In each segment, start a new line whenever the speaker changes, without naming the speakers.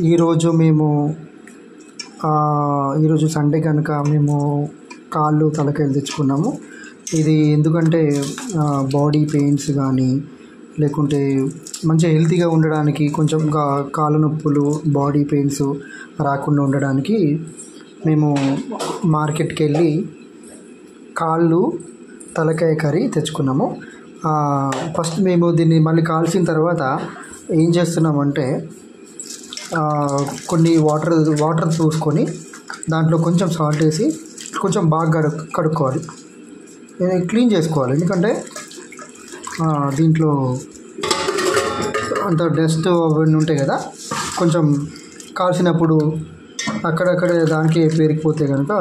ఈరోజు మేము ఈరోజు సండే కనుక మేము కాళ్ళు తలకాయలు తెచ్చుకున్నాము. ఇది ఎందుకంటే బాడీ పెయిన్స్ కానీ లేకుంటే మంచిగా హెల్తీగా ఉండడానికి, కొంచెం కాళ్ళ నొప్పులు, బాడీ పెయిన్స్ రాకుండా ఉండడానికి మేము మార్కెట్కి వెళ్ళి కాళ్ళు తలకాయ కర్రీ తెచ్చుకున్నాము. ఫస్ట్ మేము దీన్ని మళ్ళీ కాల్చిన తర్వాత ఏం చేస్తున్నామంటే కొన్ని వాటర్ చూసుకొని దాంట్లో కొంచెం సాల్ట్ వేసి కొంచెం బాగా కడుక్కోవాలి, క్లీన్ చేసుకోవాలి. ఎందుకంటే దీంట్లో అంత డస్ట్ అవన్నీ ఉంటాయి కదా, కొంచెం కాల్చినప్పుడు అక్కడక్కడే దానికి పేరుకుపోతే కనుక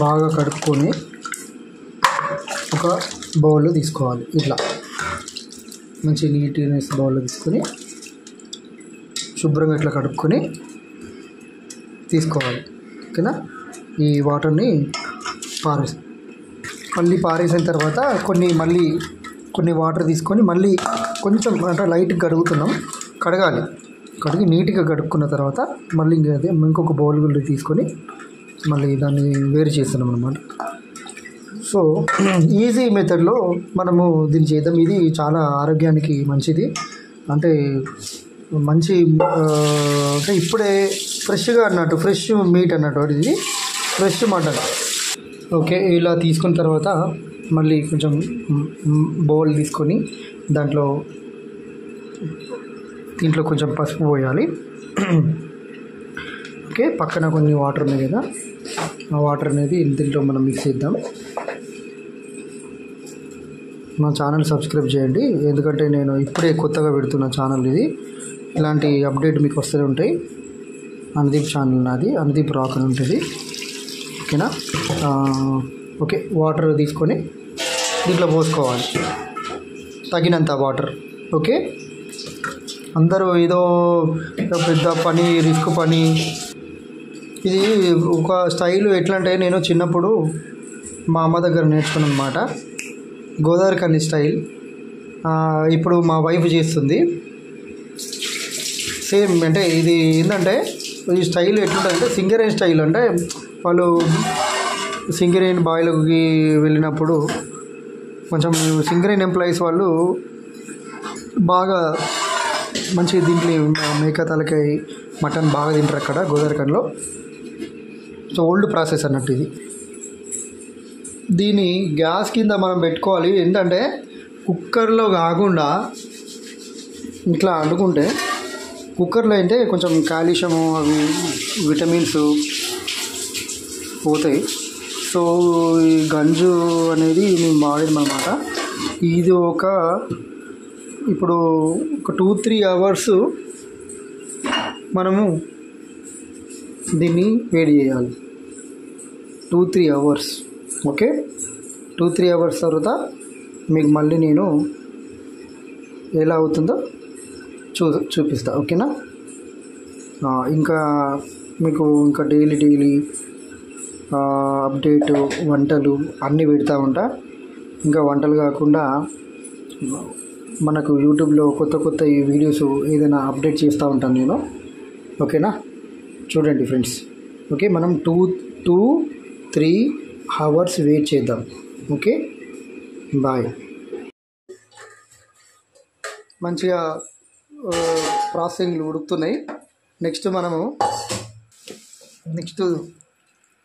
బాగా కడుక్కొని ఒక బౌల్లో తీసుకోవాలి. ఇట్లా మంచి నీట్నెస్ బౌల్లో తీసుకొని శుభ్రంగా ఇట్లా కడుక్కొని తీసుకోవాలి. ఓకేనా? ఈ వాటర్ని మళ్ళీ పారేసిన తర్వాత కొన్ని వాటర్ తీసుకొని మళ్ళీ కొంచెం అంటే లైట్గా కడిగి నీట్గా కడుక్కున్న తర్వాత మళ్ళీ ఇంకొక బౌల్ తీసుకొని మళ్ళీ దాన్ని వేరు చేస్తున్నాం అన్నమాట. సో ఈజీ మెథడ్లో మనము దీన్ని చేద్దాం. ఇది చాలా ఆరోగ్యానికి మంచిది. అంటే మంచి అంటే ఇప్పుడే ఫ్రెష్గా అన్నట్టు, ఫ్రెష్ మీట్ అన్నట్టు, ఇది ఫ్రెష్ మటన్. ఓకే, ఇలా తీసుకున్న తర్వాత మళ్ళీ కొంచెం బౌల్ తీసుకొని దీంట్లో కొంచెం పసుపు పోయాలి. ఓకే, పక్కన కొన్ని వాటర్ ఉన్నాయి కదా, ఆ వాటర్ అనేది దీంట్లో మనం మిక్స్ చేద్దాం. మా ఛానల్ సబ్స్క్రైబ్ చేయండి, ఎందుకంటే నేను ఇప్పుడే కొత్తగా పెడుతున్న ఛానల్ ఇది. ఇలాంటి అప్డేట్ మీకు వస్తూనే ఉంటాయి. అనుదీప్ ఛానల్ నాది, అనుదీప్ రాక్ అని ఉంటుంది. ఓకేనా? ఓకే, వాటర్ తీసుకొని దీంట్లో పోసుకోవాలి, తగినంత వాటర్. ఓకే, అందరూ ఏదో పెద్ద పని, రిస్క్ పని. ఇది ఒక స్టైల్. ఎట్లా అంటే నేను చిన్నప్పుడు మా అమ్మ దగ్గర నేర్చుకున్నాను అన్నమాట, గోదావరి కల్లి స్టైల్. ఇప్పుడు మా వైఫ్ చేస్తుంది సేమ్. అంటే ఇది ఏంటంటే ఈ స్టైల్ ఎట్లుంటుందంటే సింగరేణి స్టైల్. అంటే వాళ్ళు సింగరేణి బాయిలకి వెళ్ళినప్పుడు కొంచెం సింగరేణి ఎంప్లాయీస్ వాళ్ళు బాగా మంచి దీంట్లో మేక తలకాయ మటన్ బాగా తింటారు అక్కడ గోదావరిఖండ్లో. సో ఓల్డ్ ప్రాసెస్ అన్నట్టు ఇది. దీన్ని గ్యాస్ కింద మనం పెట్టుకోవాలి. ఏంటంటే కుక్కర్లో కాకుండా ఇట్లా వండుకుంటే, కుక్కర్లో అయితే కొంచెం కాల్షియము, అవి విటమిన్స్ పోతాయి. సో ఈ గంజు అనేది మేము వాడేది అన్నమాట. ఇది ఇప్పుడు ఒక 2-3 అవర్స్ మనము దీన్ని వేడి చేయాలి. 2-3 అవర్స్. ఓకే, 2-3 అవర్స్ తర్వాత మీకు మళ్ళీ నేను ఎలా అవుతుందో చూపిస్తా. ఓకేనా? ఇంకా మీకు డైలీ అప్డేట్ వంటలు అన్నీ పెడతా ఉంటా. ఇంకా వంటలు కాకుండా మనకు యూట్యూబ్లో కొత్త ఈ వీడియోస్ ఏదైనా అప్డేట్ చేస్తూ ఉంటాను నేను. ఓకేనా? చూడండి ఫ్రెండ్స్. ఓకే, మనం 2-3 అవర్స్ వెయిట్ చేద్దాం. Okay, bye. మంచిగా ప్రాసెసింగ్లు ఉడుకుతున్నాయి. నెక్స్ట్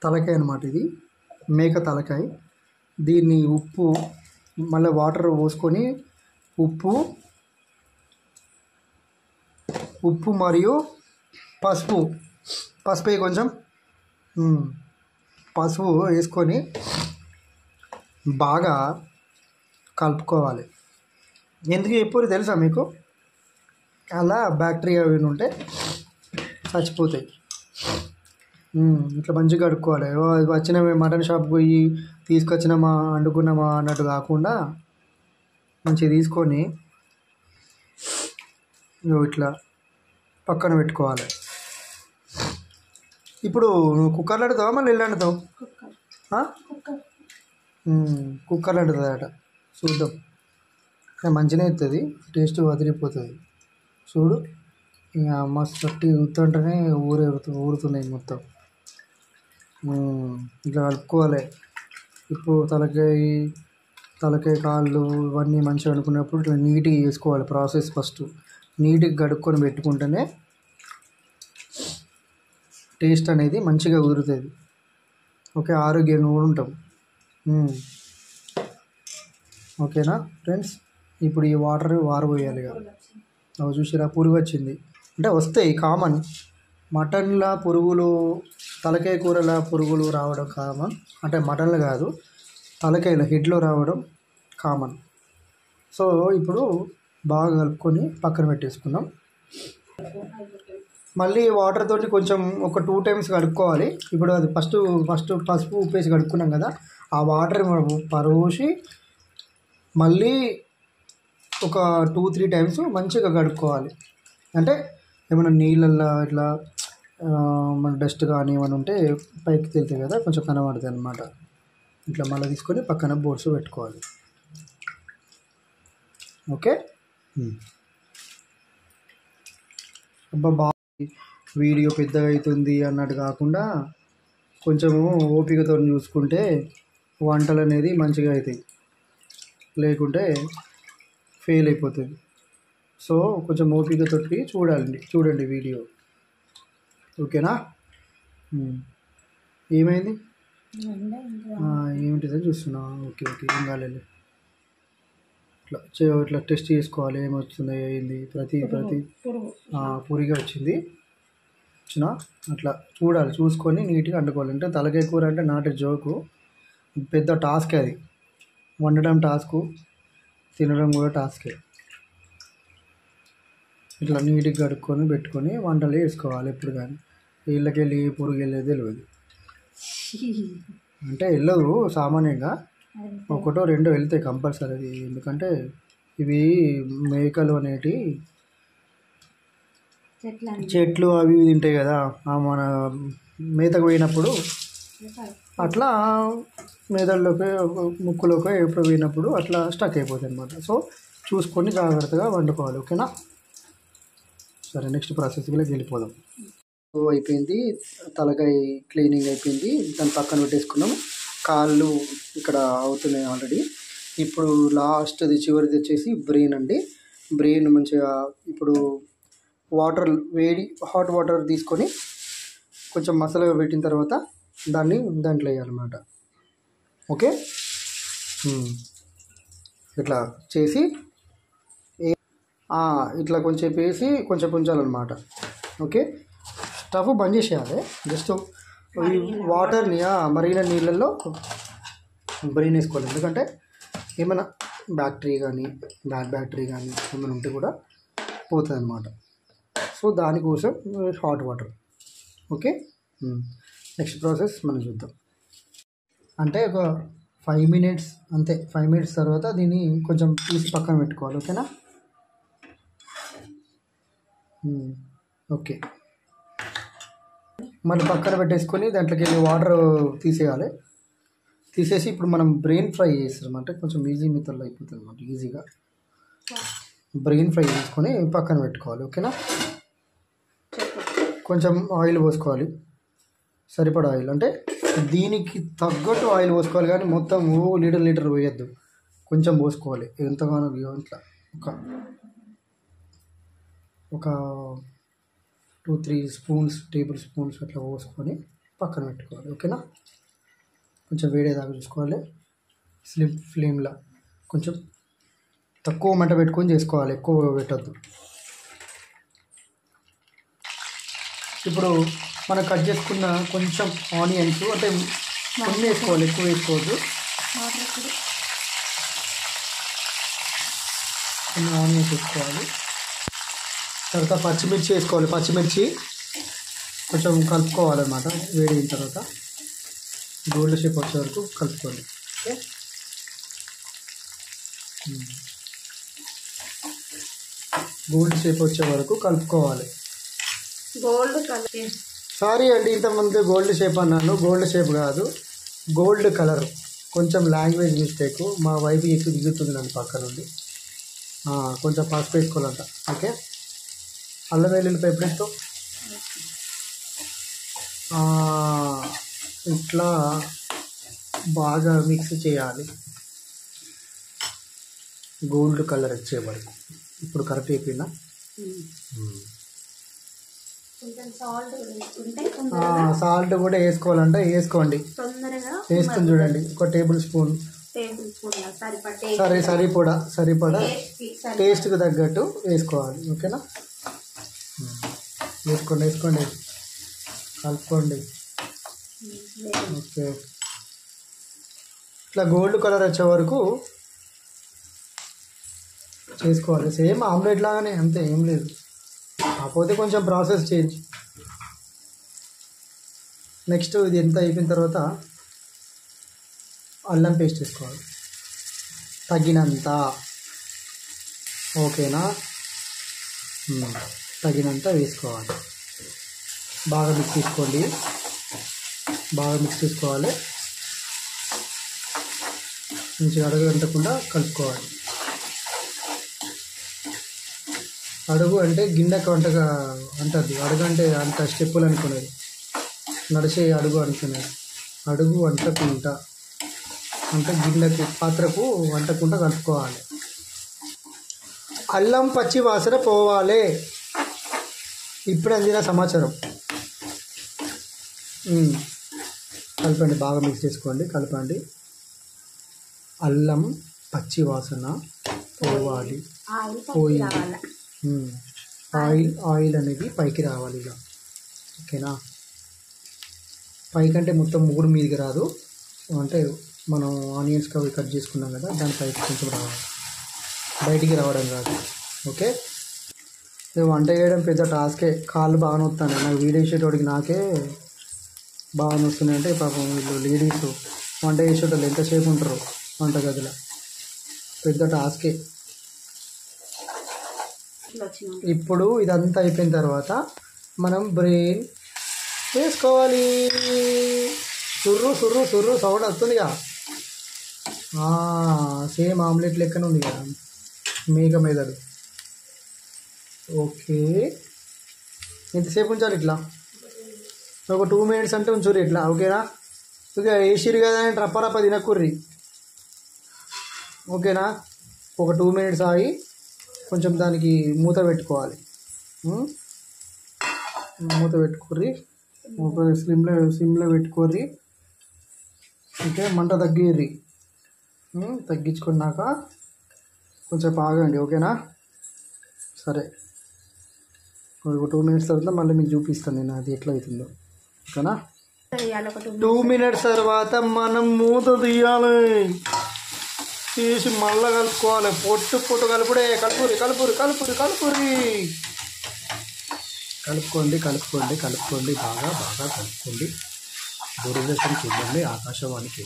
తలకాయ అన్నమాట. ఇది మేక తలకాయ. దీన్ని మళ్ళీ వాటర్ పోసుకొని ఉప్పు మరియు పసుపు కొంచెం పసుపు వేసుకొని బాగా కలుపుకోవాలి. ఎందుకు ఎప్పుడు తెలుసా మీకు? అలా బ్యాక్టీరియా అవి ఉంటే చచ్చిపోతాయి. ఇట్లా మంచిగా కడుక్కోవాలి. వచ్చిన మటన్ షాప్కి పోయి తీసుకొచ్చినామా వండుకున్నామా అన్నట్టు కాకుండా మంచిగా తీసుకొని ఇట్లా పక్కన పెట్టుకోవాలి. ఇప్పుడు నువ్వు కుక్కర్లో వండుతావా మళ్ళీ ఎల్లు వండుతావు? కుక్కర్లో వండుతుందట. చూద్దాం, మంచిగానే అవుతుంది, టేస్ట్ వదిలిపోతుంది. చూడు, ఇక మస్తు తట్టి ఊరుతుంటేనే ఊరుతున్నాయి మొత్తం. ఇట్లా కలుపుకోవాలి. ఇప్పుడు తలకాయ కాళ్ళు ఇవన్నీ మంచిగా అనుకున్నప్పుడు ఇట్లా నీట్గా చేసుకోవాలి ప్రాసెస్. ఫస్ట్ నీట్గా కడుక్కొని పెట్టుకుంటేనే టేస్ట్ అనేది మంచిగా కుదురుతుంది. ఓకే, ఆరోగ్యంగా కూడా ఉంటాం. ఓకేనా ఫ్రెండ్స్, ఇప్పుడు ఈ వారబోయాలి. ఇక అవి చూసిరా పురుగు వచ్చింది అంటే వస్తాయి, కామన్. మటన్లో పురుగులు, తలకాయ కూరలో పురుగులు రావడం కామన్. అంటే మటన్లో కాదు, తలకాయలో హెడ్లో రావడం కామన్. సో ఇప్పుడు బాగా కలుపుకొని పక్కన పెట్టేసుకుందాం. మళ్ళీ వాటర్ తోటి కొంచెం ఒక 2 times కడుక్కోవాలి. ఇప్పుడు అది ఫస్ట్ పసుపు ఉప్పేసి కడుక్కున్నాం కదా, ఆ వాటర్ పరోసి మళ్ళీ ఒక 2-3 times మంచిగా కడుక్కోవాలి. అంటే ఏమైనా నీళ్ళల్లో ఇట్లా మన డస్ట్ కానీ ఏమైనా ఉంటే పైకి తేలుతాయి కదా, కొంచెం కనబడుతుంది అన్నమాట. ఇట్లా మళ్ళీ తీసుకొని పక్కన బోర్డ్స్ పెట్టుకోవాలి. ఓకే, అబ్బా వీడియో పెద్దగా అవుతుంది అన్నట్టు కాకుండా కొంచెము ఓపికతో చూసుకుంటే వంటలు అనేది మంచిగా అవుతాయి, లేకుంటే ఫెయిల్ అయిపోతుంది. సో కొంచెం ఓపికతో చూడండి వీడియో. ఓకేనా? ఏమైంది? ఏమిటిదని చూస్తున్నా. ఓకే ఏం కాలేదు. ఇట్లా టెస్ట్ చేసుకోవాలి ఏమొస్తుందో ఏంది. ప్రతి పూరిగా వచ్చింది అట్లా చూసుకొని నీట్గా వండుకోవాలి. అంటే తలకాయ కూర అంటే నాటి జోకు, పెద్ద టాస్క్ అది. వండడం టాస్కు, తినడం కూడా టాస్కే. ఇట్లా నీట్గా కడుక్కొని పెట్టుకొని వంటలు వేసుకోవాలి. ఎప్పుడు కానీ ఇళ్ళకి వెళ్ళి పురుగు వెళ్ళేది తెలియదు. అంటే వెళ్ళదు సామాన్యంగా, 1-2 వెళ్తాయి కంపల్సరీ. ఎందుకంటే ఇవి మేకలు అనేటి చెట్లు అవి తింటాయి కదా, మన మేతకు పోయినప్పుడు అట్లా మేదల్లోకి ముక్కులోకి ఎప్పుడు పోయినప్పుడు అట్లా స్టక్ అయిపోతుంది అన్నమాట. సో చూసుకొని జాగ్రత్తగా వండుకోవాలి. ఓకేనా? సరే, నెక్స్ట్ ప్రాసెస్కి వెళ్ళిపోదాం. అయిపోయింది, తలకాయ క్లీనింగ్ అయిపోయింది, దాన్ని పక్కన పెట్టేసుకున్నాము. కాళ్ళు ఇక్కడ అవుతున్నాయి ఆల్రెడీ. ఇప్పుడు చివరిది వచ్చేసి బ్రెయిన్ అండి. బ్రెయిన్ మంచిగా ఇప్పుడు హాట్ వాటర్ తీసుకొని కొంచెం మసాలా పెట్టిన తర్వాత దాంట్లో వేయాలన్నమాట. ఓకే, ఇట్లా చేసి ఇట్లా కొంచెం వేసి కొంచెం ఉంచాలన్నమాట. ఓకే, స్టవ్ బంద్ చేసేయాలి. జస్ట్ వాటర్ని మరిగిన నీళ్ళల్లో బ్రెయిన్ వేసుకోవాలి. ఎందుకంటే ఏమైనా బ్యాక్టీరియా కానీ బ్యాడ్ బ్యాక్టీరియా కానీ ఏమైనా ఉంటే కూడా పోతుంది అన్నమాట. సో దానికోసం hot water. Okay, next process మనం చూద్దాం. అంటే ఒక 5 minutes అంతే. 5 minutes తర్వాత దీన్ని కొంచెం తీసి పక్కన పెట్టుకోవాలి. ఓకేనా? ఓకే, మళ్ళీ పక్కన పెట్టేసుకొని దాంట్లోకి వెళ్ళి వాటర్ తీసేసి ఇప్పుడు మనం బ్రెయిన్ ఫ్రై చేస్తాం. అంటే కొంచెం ఈజీ మెథడ్లో అయిపోతుంది అన్నమాట. ఈజీగా బ్రెయిన్ ఫ్రై చేసుకొని పక్కన పెట్టుకోవాలి. ఓకేనా? కొంచెం ఆయిల్ పోసుకోవాలి, సరిపడా ఆయిల్. అంటే దీనికి తగ్గట్టు ఆయిల్ పోసుకోవాలి, కానీ మొత్తం లీటర్ పోయొద్దు. కొంచెం పోసుకోవాలి, ఎంతగానో. ఇట్లా ఒక 2-3 టేబుల్ స్పూన్స్ అట్లా పోసుకొని పక్కన పెట్టుకోవాలి. ఓకేనా? కొంచెం వేడేదాకా చూసుకోవాలి. ఫ్లేమ్లో కొంచెం తక్కువ మంట పెట్టుకొని చేసుకోవాలి, ఎక్కువ పెట్టద్దు. ఇప్పుడు మనం కట్ చేసుకున్న కొంచెం ఆనియన్స్, అంటే కొన్ని వేసుకోవాలి, ఎక్కువ వేసుకోవద్దు. కొన్ని ఆనియన్స్ వేసుకోవాలి. తర్వాత పచ్చిమిర్చి వేసుకోవాలి. పచ్చిమిర్చి కొంచెం కలుపుకోవాలన్నమాట. వేడిన తర్వాత గోల్డ్ షేప్ వచ్చే వరకు కలుపుకోండి. ఓకే, గోల్డ్ షేప్ వచ్చే వరకు కలుపుకోవాలి. సారీ అండి, ఇంతకుముందు గోల్డ్ షేప్ అన్నాను. గోల్డ్ షేప్ కాదు, గోల్డ్ కలర్. కొంచెం లాంగ్వేజ్ మిస్టేక్. మా వైఫ్ ఎక్కువ దిగుతుంది నన్ను పక్క నుండి. కొంచెం పసుపు వేసుకోవాలంట. ఓకే, అల్లం వెల్లుల్లిపాయ ఎప్పుడు వేస్తావు? ఇట్లా బాగా మిక్స్ చేయాలి గోల్డ్ కలర్ వచ్చే వరకు. ఇప్పుడు కరెక్ట్ అయిపోయిందా? సాల్ట్ కూడా వేసుకోవాలంటే వేసుకోండి. వేసుకుని చూడండి, ఒక టేబుల్ స్పూన్. సరిపడా టేస్ట్కి తగ్గట్టు వేసుకోవాలి. ఓకేనా? వేసుకోండి కలుపుకోండి. ఓకే, ఇట్లా గోల్డ్ కలర్ వచ్చే వరకు చేసుకోవాలి. సేమ్ ఆమ్లెట్ లాగానే, అంతే, ఏం లేదు. కాకపోతే కొంచెం ప్రాసెస్ చేంజ్. నెక్స్ట్ ఇది ఎంత అయిపోయిన తర్వాత అల్లం పేస్ట్ వేసుకోవాలి తగినంత. ఓకేనా? తగినంత వేసుకోవాలి. బాగా మిక్స్ చేసుకోండి. బాగా మిక్స్ చేసుకోవాలి. మంచిగా అడగంటకుండా కలుపుకోవాలి. అడుగు అంటే గిన్నెకు వంటగా అంటది. అడుగంటే అంత స్టెప్పులు అనుకునేది, నడిచే అడుగు అనుకునేది. అడుగు అంటకుండా అంటే గిన్నెకు పాత్రకు వంటకుండా కలుపుకోవాలి. అల్లం పచ్చి వాసన పోవాలి. ఇప్పుడు అందిన సమాచారం. కలపండి, బాగా మిక్స్ చేసుకోండి, కలపండి. అల్లం పచ్చి వాసన పోవాలి. పోయింది. ఆయిల్ అనేది పైకి రావాలి ఇలా. ఓకేనా? పైకంటే మొత్తం మూడు మీదకి రాదు, అంటే మనం ఆనియన్స్ అవి కట్ చేసుకున్నాం కదా, దాని పైకి కొంచెం రావాలి, బయటికి రావడం కాదు. ఓకే, వంట చేయడం పెద్ద టాస్కే. కాళ్ళు బాగా నొస్తాను నాకు. వీడియో చేసేటోడికి నాకే బాగా నొస్తున్నాయి. అంటే పాపం వీళ్ళు లేడీస్ వంట చేసేటోళ్ళు ఎంతసేపు ఉంటారు వంటగదిలో, పెద్ద టాస్కే. ఇప్పుడు ఇదంతా అయిపోయిన తర్వాత మనం బ్రెయిన్ వేసుకోవాలి. సుర్రు సుర్రు సుర్రు సౌండ్ వస్తుందిగా. సేమ్ ఆమ్లెట్ లెక్కనే ఉంది కదా, మేక మెదడు. ఓకే, ఎంతసేపు ఉంచాలి ఇట్లా? ఒక 2 minutes అంటే ఉంచుర్రి ఇట్లా. ఓకేనా? ఇక వేసిరు కదా అని రప్ప తినకుర్రి. ఓకేనా? ఒక 2 minutes ఆగి కొంచెం దానికి మూత పెట్టుకోవాలి. మూత పెట్టుకోర్రి, ఒక సిమ్లో పెట్టుకోర్రి. ఓకే, మంట తగ్గిర్రి. తగ్గించుకున్నాక కొంచెం ఆగండి. ఓకేనా? సరే, ఒక 2 minutes తర్వాత మళ్ళీ మీకు చూపిస్తాను నేను అది ఎట్లా అవుతుందో. ఓకేనా? 2 minutes తర్వాత మనం మూత తీయాలి. తీసి మళ్ళీ కలుపుకోవాలి. పొట్టు కలుపుడే. కలుపురి కలుపుకోండి. బాగా కలుపుకోండి. దూరదర్శన్ చూడండి, ఆకాశవాణికి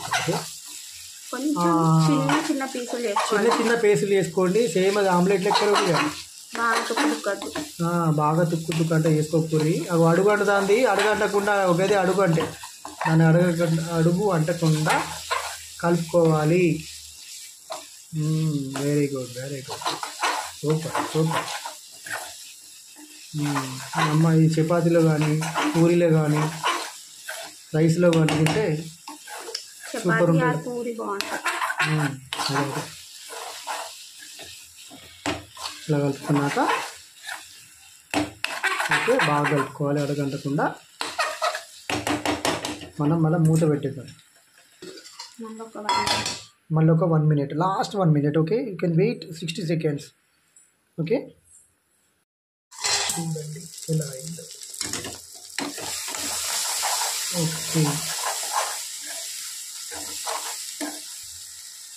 చిన్న పీసులు వేసుకోండి. సేమ్ అది ఆమ్లెట్ లెక్క బాగా తుక్కు అంటే వేసుకోకూరి. అవి అడుగు అంటుతుంది. అడుగు అంటకుండా ఒకదే అడుగు అంటే దాన్ని అడుగు అంటకుండా కలుపుకోవాలి. Very good super. అమ్మ ఈ చపాతీలో కానీ పూరీలో కానీ రైస్లో కానీ తింటే సూపర్ ఉంటుంది. ఇలా కలుపుకున్నాక ఓకే, బాగా కలుపుకోవాలి. అడగంటకుండా మనం మళ్ళీ మూత పెట్టేద్దాం. మళ్ళీ ఒక 1 minute, last 1 minute. Okay, you can wait 60 seconds. Okay, చూడండి ఎలా అయిందో. Okay,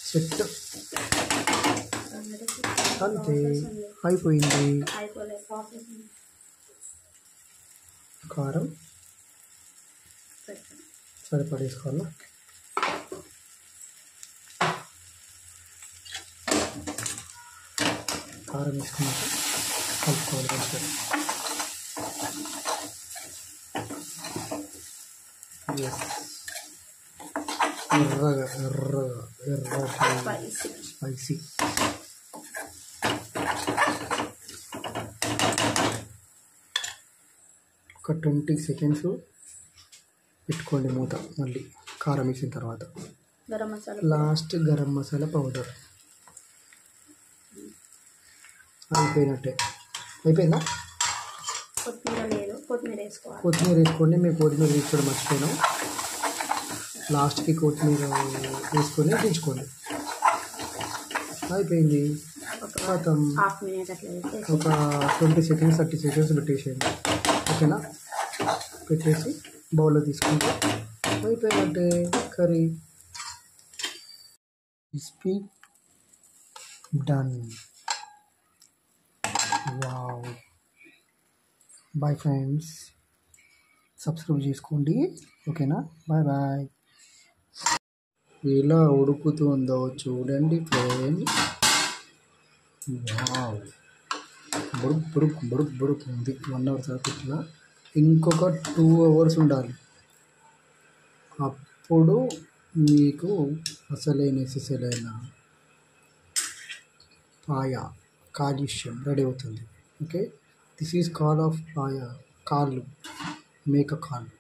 set. అంతే, అయిపోయింది. కారం సరిపడేసుకోవాలా? కారం వేసుకున్నాక కలుపుకోవాలి మంచిగా. ఎర్రగా స్పైసీ. ఒక 20 సెకండ్స్ పెట్టుకోండి మూత. మళ్ళీ కారం వేసిన తర్వాత లాస్ట్ గరం మసాలా పౌడర్ అయిపోయినట్టే. అయిపోయిందా? కొత్తిమీర వేసుకోండి. మేము కొత్తిమీర తీసుకోవడం మర్చిపోయినాం. లాస్ట్కి కొత్తిమీర వేసుకొని దించుకోండి. అయిపోయింది. మొత్తం ఒక 20 సెకండ్స్ 30 సెకండ్స్ పెట్టేసేయండి. ఓకేనా? పెట్టేసి బౌల్లో తీసుకుంటే అయిపోయినట్టే curry. crispy done. Wow. Bye friends. Subscribe చేసుకోండి. ఓకేనా? Bye bye. ఎలా ఉడుకుతుందో చూడండి ఫ్రెండ్స్. వావ్, బుడుక్ బుడుక్ బుడుక్ బుడుక్ ఉంది. 1 అవర్ తర్వాత ఇట్లా ఇంకొక 2 అవర్స్ ఉండాలి. అప్పుడు మీకు అసలైన పాయ కాలుష్యం రెడీ అవుతుంది. Okay, this is call of paya, కాళ్ళు, మేక కాళ్ళు.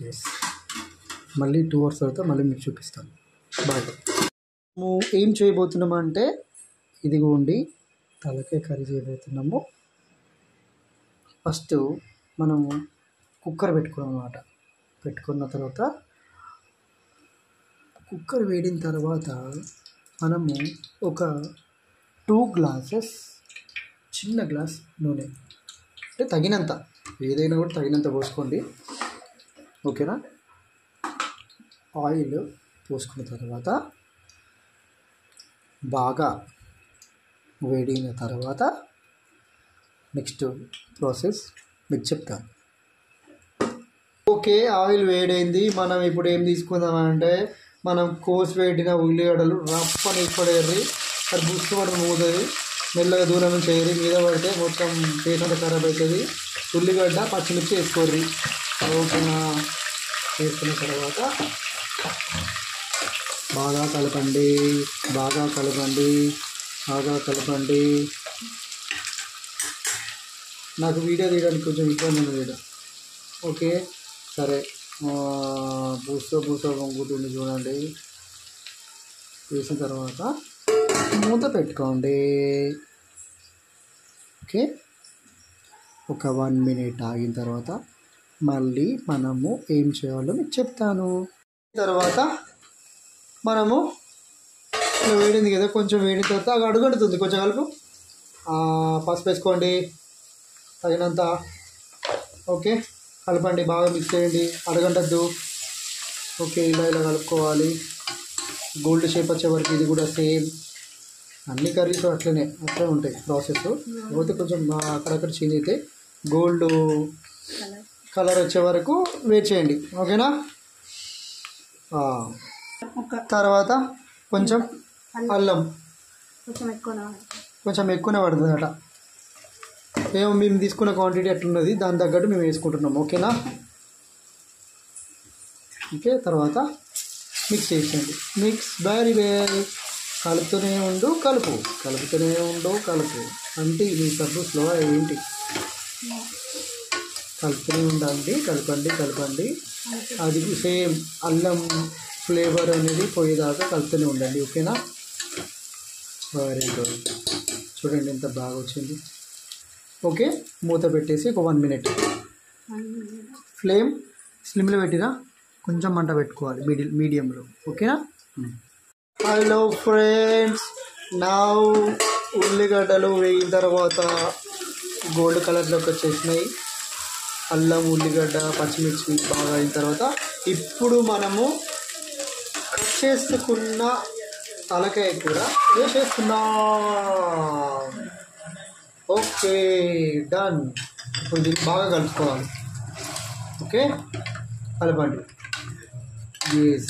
ఎస్, మళ్ళీ 2 అవర్స్ తర్వాత మళ్ళీ మీకు చూపిస్తాను. బాయ్. మేము ఏం చేయబోతున్నాము అంటే ఇదిగోండి తలకాయ కర్రీ చేయబోతున్నాము. ఫస్ట్ మనము కుక్కర్ పెట్టుకున్నాం అన్నమాట. పెట్టుకున్న తర్వాత కుక్కర్ వేడిన తర్వాత మనము ఒక 2 గ్లాసెస్, చిన్న గ్లాస్ నూనె, అంటే తగినంత, ఏదైనా కూడా తగినంత పోసుకోండి. ఓకేనా? ఆయిల్ పోసుకున్న తర్వాత బాగా వేడిన తర్వాత నెక్స్ట్ ప్రాసెస్ మీకు చెప్తాను. ఓకే, ఆయిల్ వేడైంది. మనం ఇప్పుడు ఏం తీసుకుందామంటే మనం కోసి పెట్టిన ఉల్లిగడ్డలు రప్పని ఇప్పుడేర్రి అది బుస్తుపడి పోతుంది. మెల్లగా దూరం నుంచి ఏరి మీద పడితే మొత్తం పేసంత ఖరాబ్ అవుతుంది. ఉల్లిగడ్డ పచ్చిమిర్చి వేసుకోర్రి. ఓకేనా? వేసుకున్న తర్వాత బాగా కలపండి, బాగా కలపండి, బాగా కలపండి. నాకు వీడియో తీయడానికి కొంచెం ఇబ్బంది ఉంది. ఓకే, సరే. పూస వంగుతుంది చూడండి. వేసిన తర్వాత మూత పెట్టుకోండి. ఓకే, ఒక 1 మినిట్ ఆగిన తర్వాత మళ్ళీ మనము ఏం చేయాలో మీకు చెప్తాను. తర్వాత మనము వేడింది కదా, కొంచెం వేడిన తర్వాత అది అడుగంటుతుంది, కొంచెం కలుపు. పసుపు వేసుకోండి తగినంత. ఓకే, కలపండి, బాగా మిక్స్ చేయండి, అడగంటద్దు. ఓకే, ఇలా కలుపుకోవాలి. గోల్డ్ షేప్ వచ్చే వరకు. ఇది కూడా సేమ్, అన్ని కర్రీస్ అట్లే ఉంటాయి ప్రాసెస్. కాకపోతే కొంచెం అక్కడక్కడ చేంజ్ అయితే గోల్డ్ కలర్ వచ్చే వరకు వెయిట్ చేయండి. ఓకేనా? తర్వాత కొంచెం అల్లం కొంచెం ఎక్కువనే పడుతుందట. ఏమో మేము తీసుకున్న క్వాంటిటీ ఎట్లున్నది దాని తగ్గట్టు మేము వేసుకుంటున్నాం. ఓకేనా? ఓకే, తర్వాత మిక్స్ చేసేయండి. Mix very well. కలుపుతూనే ఉండు, కలుపుతూనే ఉండు, కలుపు. అంటే ఇది సబ్బు స్లో ఏంటి? కలుపుతూనే ఉండండి, కలపండి. అది సేమ్ అల్లం ఫ్లేవర్ అనేది పోయేదాకా కలుపుతూనే ఉండండి. ఓకేనా? Very good. చూడండి ఎంత బాగా వచ్చింది. ఓకే, మూత పెట్టేసి ఒక 1 మినిట్. ఫ్లేమ్ స్లిమ్లో పెట్టినా, కొంచెం మంట పెట్టుకోవాలి, మీడియంలో. ఓకేనా? హలో ఫ్రెండ్స్, నా ఉల్లిగడ్డలు వేగిన తర్వాత గోల్డ్ కలర్లోకి వచ్చేసినాయి. అల్లం, ఉల్లిగడ్డ, పచ్చిమిర్చి బాగా అయిన తర్వాత ఇప్పుడు మనము కట్ చేసుకున్న తలకాయ కూర వేసేస్తున్నాం. Okay, done. ఇప్పుడు దీన్ని బాగా కలుపుకోవాలి. ఓకే, కలపండి. ఎస్,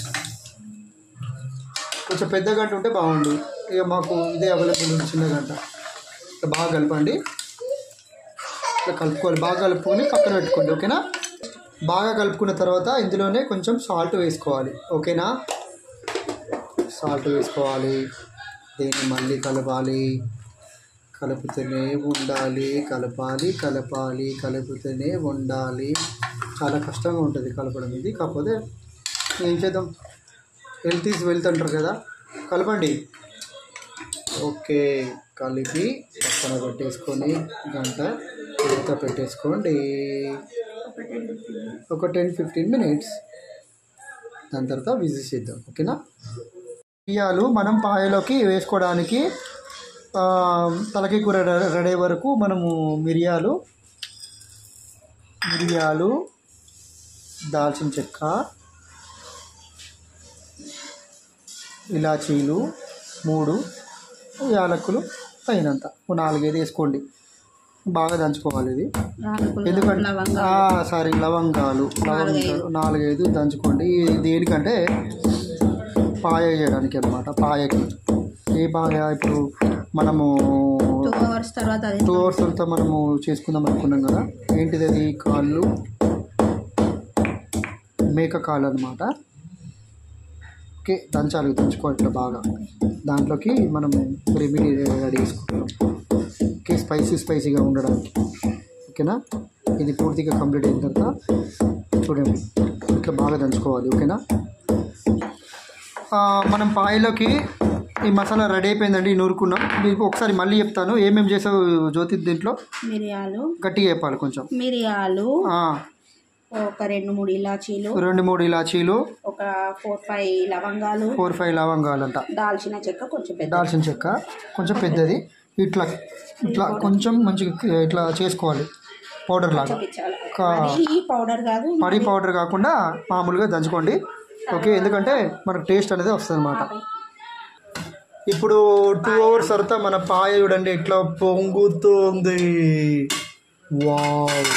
కొంచెం పెద్ద గంట ఉంటే బాగుండు. ఇక మాకు ఇదే అవైలబుల్ ఉంది, చిన్న గంట. ఇక బాగా కలపండి. ఇట్లా కలుపుకోవాలి. బాగా కలుపుకొని పక్కన పెట్టుకోండి. ఓకేనా? బాగా కలుపుకున్న తర్వాత ఇందులోనే కొంచెం సాల్ట్ వేసుకోవాలి. ఓకేనా? సాల్ట్ వేసుకోవాలి. దీన్ని మళ్ళీ కలపాలి. కలుపుతూనే ఉండాలి, కలపాలి కలపాలి కలుపుతూనే ఉండాలి. చాలా కష్టంగా ఉంటుంది కలపడం ఇది. కాకపోతే ఏం చేద్దాం, హెల్త్ ఈజ్ వెల్త్ అంటారు కదా, కలపండి. ఓకే, కలిపి పక్కన పెట్టేసుకొని గంట మూత పెట్టేసుకోండి, ఒక 10-15 మినిట్స్. దాని తర్వాత విజిట్ చేద్దాం. ఓకేనా. మిరియాలు మనం పాయలోకి వేసుకోవడానికి తలకాయ కూర రెడీ వరకు మనము మిరియాలు, దాల్చిన చెక్క, ఇలాచీలు 3, యాలకులు తగినంత 4-5 వేసుకోండి. బాగా దంచుకోవాలి ఇది. ఎందుకంటే లవంగాలు 4-5 దంచుకోండి. దేనికంటే పాయ చేయడానికి అనమాట. పాయకి ఏ పాయ, ఇప్పుడు మనము 2 hours తర్వాత మనము చేసుకుందాం అనుకున్నాం కదా. ఏంటిది అది? కాళ్ళు, మేక కాళ్ళు అనమాట. ఓకే, దంచుకోవాలి ఇట్లా బాగా. దాంట్లోకి మనము రెమిడీ రెడీ చేసుకుంటున్నాం. ఓకే, స్పైసీగా ఉండడానికి. ఓకేనా. ఇది పూర్తిగా కంప్లీట్ అయిన తర్వాత చూడండి ఇట్లా బాగా దంచుకోవాలి. ఓకేనా. మనం పాయలోకి ఈ మసాలా రెడీ అయిపోయిందండి, నూరుకున్నాం. మీకు ఒకసారి మళ్ళీ చెప్తాను ఏమేమి చేసావు జ్యోతి. దీంట్లో మిరియాలు గట్టిగా చెప్పాలి కొంచెం. మిరియాలు ఒక 2-3 ఇలాచీలు, ఒక 4-5 లవంగాలు అంట. దాల్చిన చెక్క కొంచెం పెద్దది. ఇట్లా కొంచెం మంచిగా ఇట్లా చేసుకోవాలి, పౌడర్ లాగా. మరీ పౌడర్ కాకుండా మామూలుగా దంచుకోండి. ఓకే, ఎందుకంటే మనకు టేస్ట్ అనేది వస్తుంది అన్నమాట. ఇప్పుడు 2 hours తర్వాత మన పాయ చూడండి ఎట్లా పొంగుతుంది. వావ్.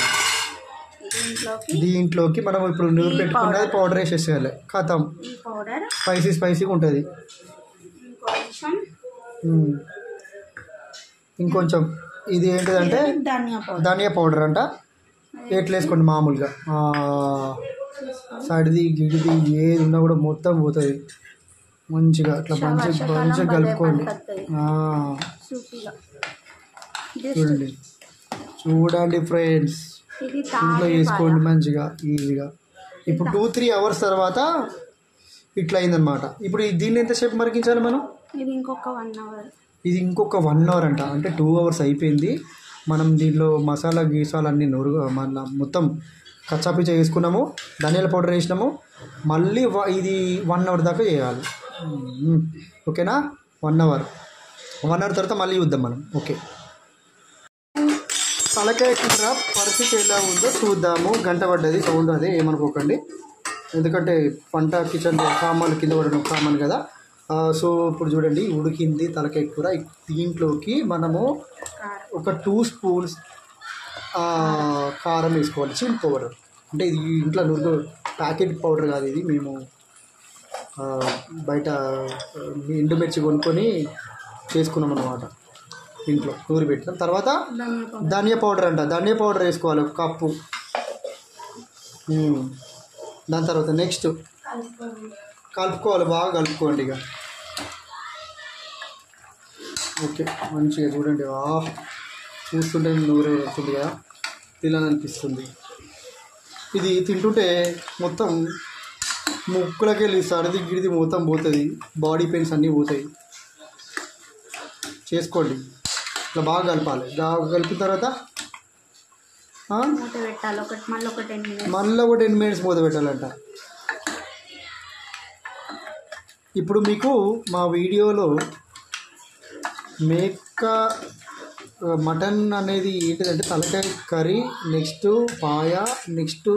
దీంట్లోకి మనం ఇప్పుడు నూరు పెట్టుకున్నది పౌడర్ వేసేసేయాలి. ఖతం. స్పైసీగా ఉంటుంది. ఇంకొంచెం ఇది ఏంటిదంటే ధనియా పౌడర్ అంట. ఎట్లా వేసుకోండి మామూలుగా. సడిది గిడిది ఏది ఉన్నా కూడా మొత్తం పోతుంది. మంచిగా అట్లా మంచిగా కలుపుకోండి. చూడండి ఫ్రెండ్స్, ఇంట్లో వేసుకోండి మంచిగా ఈజీగా. ఇప్పుడు 2-3 hours తర్వాత ఇట్లా అయిందనమాట. ఇప్పుడు దీన్ని ఎంతసేపు మరిగించాలి మనం? ఇది ఇంకొక 1 hour అంట. అంటే 2 hours అయిపోయింది. మనం దీంట్లో మసాలా గీసాలు అన్నీ మన మొత్తం కచ్చాపిచ్చా వేసుకున్నాము, ధనియాల పౌడర్ వేసినాము. మళ్ళీ ఇది 1 hour దాకా చేయాలి. ఓకేనా. 1 hour తర్వాత మళ్ళీ చూద్దాం మనం. ఓకే, తలకాయ కూర పరిస్థితి ఎలా ఉందో చూద్దాము. గంట పడ్డది, సౌండ్ అదే ఏమనుకోకండి. ఎందుకంటే వంట కిచెన్ సామాన్లు కింద పడడం కామన్ కదా. సో ఇప్పుడు చూడండి ఉడికింది తలకాయ కూర. దీంట్లోకి మనము ఒక 2 spoons కారం వేసుకోవాలి. చిల్లీ పౌడర్ అంటే ఇది ఇంట్లో నూరు ప్యాకెట్ పౌడర్ కాదు, ఇది మేము బయట ఎండుమిర్చి కొనుక్కొని చేసుకున్నాం అన్నమాట. ఇంట్లో నూరి పెట్టినాం. తర్వాత ధనియా పౌడర్ అంట. ధనియా పౌడర్ వేసుకోవాలి 1 cup. దాని తర్వాత నెక్స్ట్ కలుపుకోవాలి, బాగా కలుపుకోండి ఇక. ఓకే, మంచిగా చూడండి. చూస్తుంటే నూరే వస్తుంది కదా, తినాలనిపిస్తుంది. ఇది తింటుంటే మొత్తం ముక్కులకి వెళ్ళి సర్ది గిడిది మొత్తం పోతుంది, బాడీ పెయిన్స్ అన్నీ పోతాయి. చేసుకోండి ఇట్లా బాగా కలపాలి. కలిపిన తర్వాత మళ్ళీ ఒక 10 minutes మూత పెట్టాలంట. ఇప్పుడు మీకు మా వీడియోలో మటన్ అనేది ఏంటిదంటే తలకాయ కర్రీ, నెక్స్ట్ పాయ, నెక్స్ట్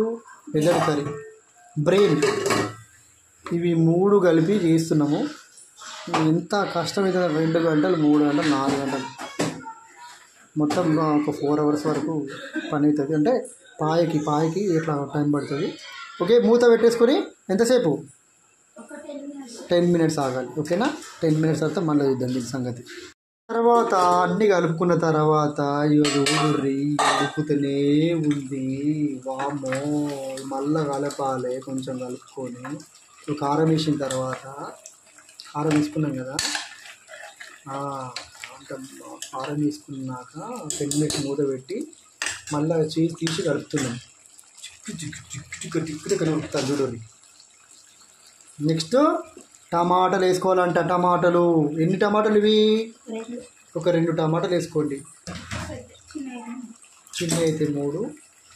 మెదడు కర్రీ, బ్రెయిన్, ఇవి 3 కలిపి చేస్తున్నాము. ఎంత కష్టమైతే 2 గంటలు, 3 గంటలు, 4 గంటలు మొత్తం ఒక 4 hours వరకు పని అవుతుంది. అంటే పాయకి ఇట్లా టైం పడుతుంది. ఓకే, మూత పెట్టేసుకొని ఎంతసేపు? 10 minutes ఆగాలి. ఓకేనా. 10 minutes తర్వాత మళ్ళీ చూద్దాం దీని సంగతి. తర్వాత అన్నీ కలుపుకున్న తర్వాత ఊరి కలుపుతూనే ఉంది. వామో, మళ్ళీ కలపాలి. కొంచెం కలుపుకొని కారం వేసిన తర్వాత, కారం వేసుకున్నాం కదా, ఇట్లా కారం వేసుకున్నాక 10 మినిట్స్ మూత పెట్టి మళ్ళీ చీజ్ తీసి కలుపుతున్నాం. చిక్కు కలుపుతాను చూడండి. నెక్స్ట్ టమాటాలు వేసుకోవాలంట. టమాటాలు ఎన్ని టమాటాలు ఇవి? ఒక 2 టమాటాలు వేసుకోండి. చిన్న అయితే 3,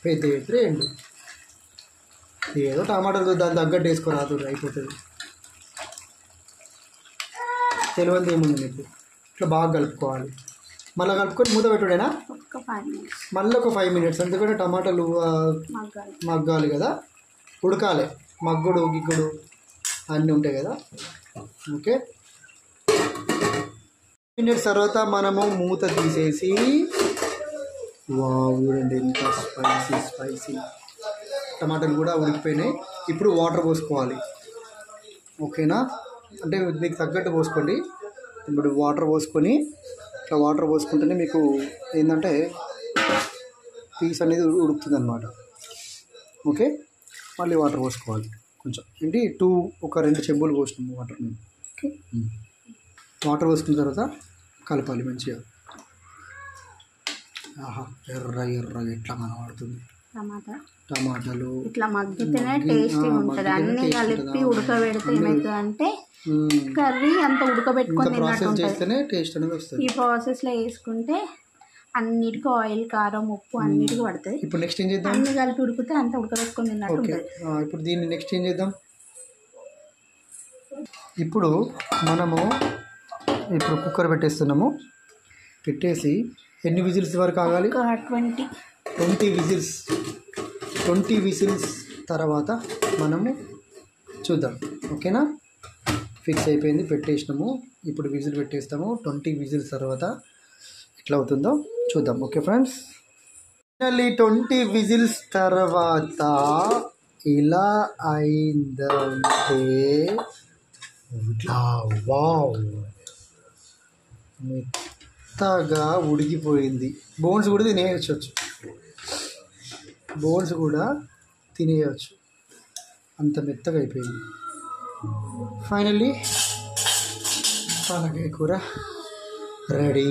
పెద్ద అయితే 2. ఏదో టమాటాలు దాని తగ్గట్టు వేసుకోరాదు, అయిపోతుంది. తెలియదు ఏముంది మీకు. ఇట్లా బాగా కలుపుకోవాలి. మళ్ళీ కలుపుకొని మూత పెట్టుడేనా? మళ్ళీ ఒక 5 మినిట్స్. ఎందుకంటే టమాటాలు మగ్గాలి కదా, ఉడకాలి. మగ్గుడు గిగ్గుడు అన్నీ ఉంటాయి కదా. ఓకే, 5 మినిట్స్ తర్వాత మనము మూత తీసేసి, వావ్ చూడండి ఎంత స్పైసీ. టమాటాలు కూడా ఉడికిపోయినాయి. ఇప్పుడు వాటర్ పోసుకోవాలి. ఓకేనా? అంటే మీకు తగ్గట్టు పోసుకోండి. ఇప్పుడు వాటర్ పోసుకొని ఇట్లా వాటర్ పోసుకుంటేనే మీకు ఏంటంటే పీస్ అనేది ఉడుకుతుంది అన్నమాట. ఓకే, మళ్ళీ వాటర్ పోసుకోవాలి కొంచెం. ఏంటి ఒక 2 చెంబులు పోసినాము వాటర్. ఓకే, వాటర్ పోసుకున్న తర్వాత కలపాలి మంచిగా. ఆహా, ఎర్రగా ఎట్లా కనబడుతుంది టమాటాలు.
ఇట్లా మగ్గితేనే టేస్టీ ఉంటుంది. అన్ని కలిపి ఉడకబెడితే ఏమవుతుందంటే కర్రీ అంత ఉడకబెట్టుకొని
చేస్తేనే టేస్ట్ అనేది వస్తుంది.
ఈ ప్రాసెస్లో వేసుకుంటే అన్నిటికీ ఆయిల్, కారం, ఉప్పు అన్నిటికీ పడుతుంది.
ఇప్పుడు నెక్స్ట్ ఏం చేద్దాం?
అన్ని కలిపి ఉడికితే అంత ఉడకబెట్టుకొని తిన్నట్టు ఉంటుంది.
ఇప్పుడు దీన్ని నెక్స్ట్ ఏం చేద్దాం? ఇప్పుడు మనము కుక్కర్ పెట్టేస్తున్నాము. పెట్టేసి ఎన్ని విజిల్స్ వరకు ఆగాలి? 20 విజిల్స్. 20 విజిల్స్ తర్వాత మనము చూద్దాం. ఓకేనా? ఫిక్స్ అయిపోయింది, పెట్టేసినాము. ఇప్పుడు విజిల్ పెట్టేస్తాము. 20 విజిల్స్ తర్వాత ఎట్లా అవుతుందో చూద్దాం. ఓకే ఫ్రెండ్స్, ఫైనల్లీ 20 విజిల్స్ తర్వాత ఇలా అయిందంటే ఇట్లా వావ్ మెత్తగా ఉడికిపోయింది. బోన్స్ కూడా తినేయచ్చు, అంత మెత్తగా అయిపోయింది. ఫైనల్లీ పాలకాయ కూర రెడీ.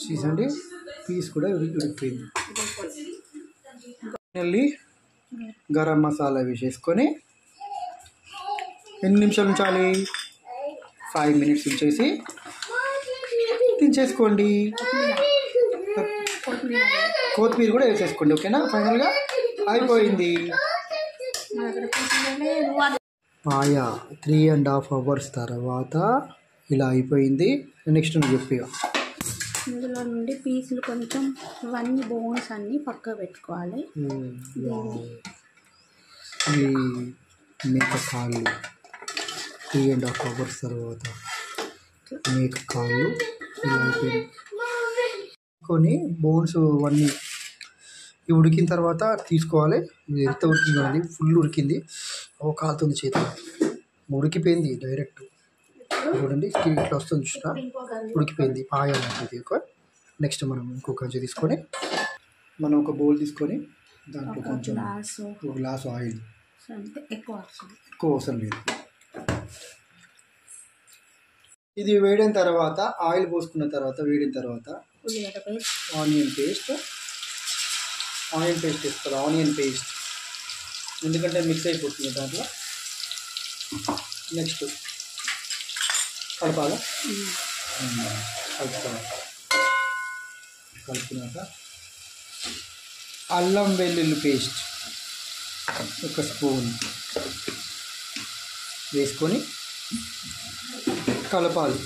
చూసండి, పీస్ కూడా ఉడికిపోయింది. ఫైనల్లీ గరం మసాలా వేసేసుకొని ఎన్ని నిమిషాలు ఉంచాలి? 5 మినిట్స్ ఉంచేసి దించేసుకోండి. కొత్తిమీర కూడా వేసేసుకోండి. ఓకేనా? ఫైనల్గా అయిపోయింది పాయ. 3.5 అవర్స్ తర్వాత ఇలా అయిపోయింది. నెక్స్ట్ నువ్వు చెప్పిగా
ఇందులో నుండి పీసులు కొంచెం ఇవన్నీ బోన్స్ అన్నీ పక్క పెట్టుకోవాలి.
ఈ మేక కాళ్ళు 3.5 అవర్స్ తర్వాత మేక కాళ్ళు ఇలా అయిపోయింది. కొని బోన్స్ అన్నీ ఉడికిన తర్వాత తీసుకోవాలి. ఎంత ఉడికింది? ఫుల్ ఉడికింది. కాలుతుంది చేతి, ఉడికిపోయింది డైరెక్ట్. చూడండి ఇట్లా వస్తుంది, చూసినా ఉడికిపోయింది. పాయ ఉంటుంది. నెక్స్ట్ మనం ఇంకొక కొంచెం తీసుకొని మనం ఒక బౌల్ తీసుకొని దాంట్లో కొంచెం ఒక గ్లాసు ఆయిల్, ఎక్కువ అవసరం లేదు. ఇది వేడిన తర్వాత ఆయిల్ పోసుకున్న తర్వాత వేడిన తర్వాత ఆనియన్ పేస్ట్ వేస్తారు. ఆనియన్ పేస్ట్ ఎందుకంటే మిక్స్ అయిపోతుంది దాంట్లో. నెక్స్ట్ కలపాలి. కలుపుకున్నాక అల్లం వెల్లుల్లి పేస్ట్ 1 స్పూన్ వేసుకొని కలపాలి.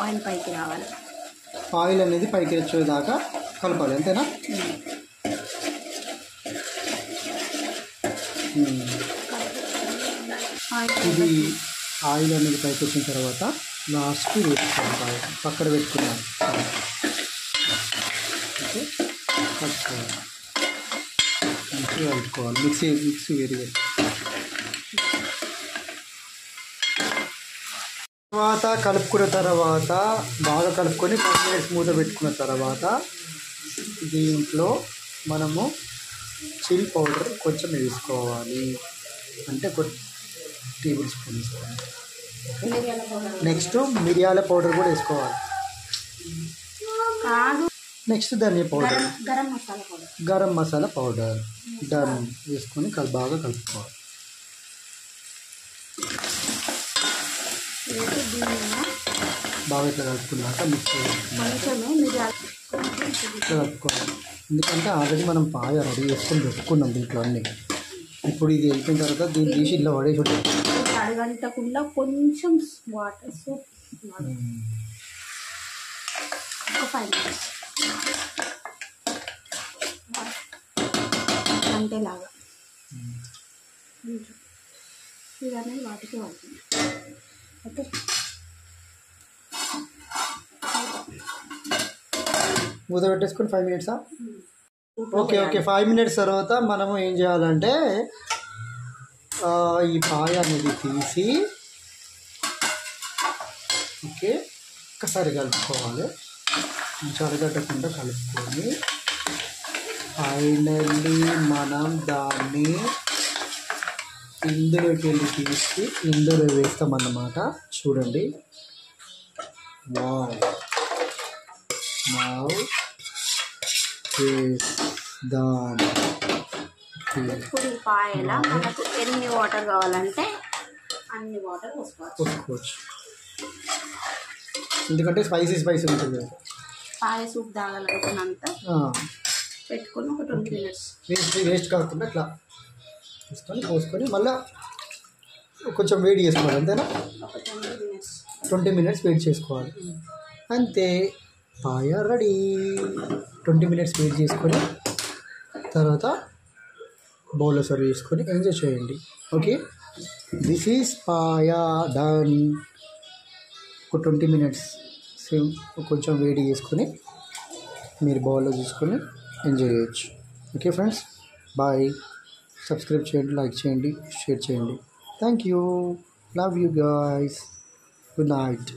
ఆయిల్ పైకి రావాలి.
ఆయిల్ అనేది పైకి వచ్చేదాకా కలపాలి. అంతేనా? ఇది ఆయిల్ అనేది పైకి వచ్చిన తర్వాత లాస్ట్కి వేసుకోవాలి. పక్కన పెట్టుకున్నాను. ఓకే, కలుపుకోవాలి. కలుపుకోవాలి. మిక్సీ వేడి తర్వాత కలుపుకున్న తర్వాత బాగా కలుపుకొని 10 మినిట్స్ మూత పెట్టుకున్న తర్వాత దీంట్లో మనము చిల్లీ పౌడర్ కొంచెం వేసుకోవాలి. అంటే 1 టేబుల్ స్పూన్ వేసుకోవాలి.
మిరియాల పౌడర్
నెక్స్ట్ మిరియాల పౌడర్ కూడా వేసుకోవాలి.
కాదు,
next dhania powder,
garam masala powder,
garam masala powder done వేసుకొని బాగా కలుపుకోవాలి.
వేసి దీనిలో
బాగా ఇట్లా కలుపుకున్నాక మిక్స్
కొంచెమే మిరియాలు
ఇట్లా కలుపుకోవాలి. ఎందుకంటే ఆల్రెడీ మనం పాయ రెడీ చేసుకొని పెట్టుకున్నాం దీంట్లో అన్నీ. ఇప్పుడు ఇది అయిపోయిన తర్వాత దీన్ని తీసి ఇట్లా పడేసి ఉంటాం.
అడగంటకుండా కొంచెం వాటర్ సూప్ ఒక 5 minutes అంతేలాగా ఇది అనేది వాటికి పడుతుంది. ఓకే,
మూత పెట్టేసుకొని 5 minutes. ఓకే 5 minutes తర్వాత మనము ఏం చేయాలంటే ఈ పాయ అనేది తీసి ఓకే ఒక్కసారి కలుపుకోవాలి. చడగట్టకుండా కలుపుకొని ఫైనల్లీ మనం దాన్ని ఇందులోకి వెళ్ళి తీసి ఇందులో వేస్తామన్నమాట. చూడండి, వావ్ నౌ దాని
ఇప్పుడు ఈ పాయల మనకు ఎన్ని వాటర్ కావాలంటే అన్ని వాటర్
పోసుకోవచ్చు. ఎందుకంటే స్పైసీ ఉంటుంది.
పాయ సూప్ తాగాలనుకున్నంత పెట్టుకొని ఒక 20 minutes
వేస్ట్ కాకుండా ఇట్లా పోసుకొని మళ్ళీ కొంచెం వేడి చేసుకోవాలి. అంతేనా?
ఒక 20 minutes
20 minutes వెయిట్ చేసుకోవాలి. అంతే, పాయ రెడీ. 20 minutes వెయిట్ చేసుకొని తర్వాత బౌల్లో సర్వ్ చేసుకొని ఎంజాయ్ చేయండి. Okay, this is paya done. ఒక 20 minutes కొంచెం వేడి చేసుకొని మీరు బౌల్లో తీసుకొని ఎంజాయ్ చేయొచ్చు. Okay friends, bye. సబ్స్క్రైబ్ చేయండి, లైక్ చేయండి, షేర్ చేయండి. Thank you, love you guys, good night.